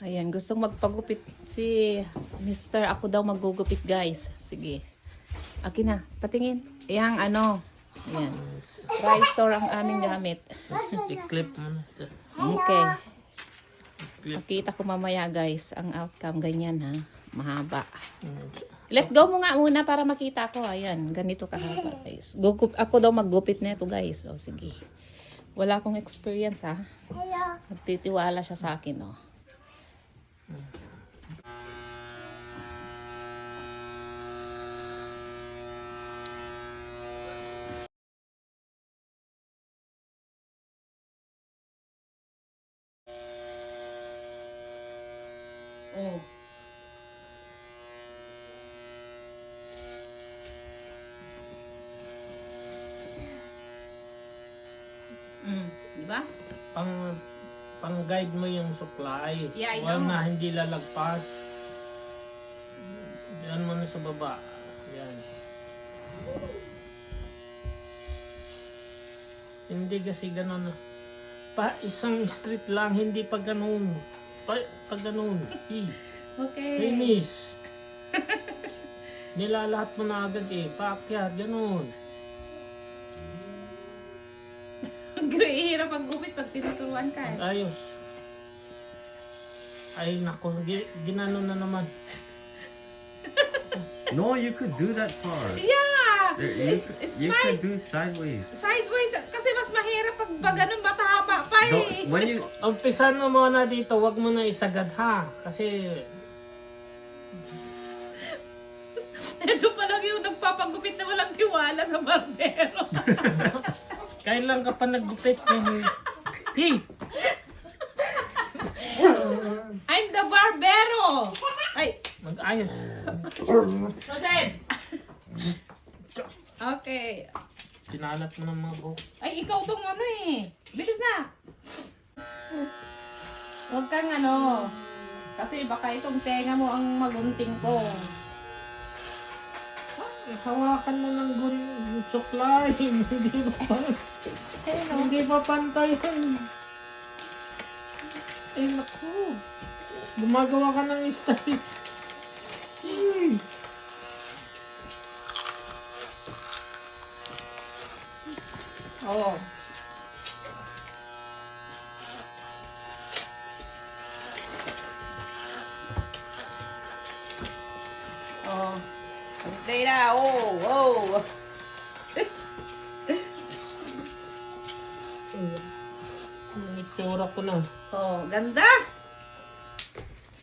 Ayan, gustong magpagupit si Mr. Ako daw magugupit, guys. Sige. Akin na, patingin. Yang ano. Ayan. Razor ang aming gamit. I-clip mo na. Okay. Makita ko mamaya, guys, ang outcome. Ganyan, ha. Mahaba. Let go mo nga muna para makita ko. Ayan, ganito kahaba, guys. Ako daw maggupit nito, guys. O, sige. Wala akong experience, ha. Magtitiwala siya sa akin, o. Oh. Di ba? Pang-guide mo yung supply. Yeah, I Wala know. na hindi lalagpas. Diyan mo na sa baba. Yan. Hindi kasi ganun. Isang street lang, hindi pa ganun. Pag ganun. Okay. Finish. Nilalahat mo na agad eh. Paakyat, ganun. Hirap pag gupit pag tinuturuan ka. Ayos. Ay nako, ginano na naman. No, you could do that part. Yeah! It's you fine. could do sideways. Sideways. Kasi mas mahirap pag ganun matahaba pa eh. When you Umpisan mo muna dito, wag mo na isagad ha. Kasi Ito pa lang yung nagpapagupit na walang tiwala sa barbero. kailan ka pa naggupit? Hey! I'm the barbero! Ay! Mag-ayos. Okay. Kinalat mo ng mga buhok. Ay, ikaw tong ano eh. Bilis na! Huwag kang ano. Kasi baka itong tenga mo ang magunting ko. Hawakan mo ng suklay. Hindi ba pantay? Hindi ba pantay yun? Ay naku. Gumagawa ka ng style. Oo. Oh. Pantay na. Oh, oh. Ang itsura ko na. Oh, ganda.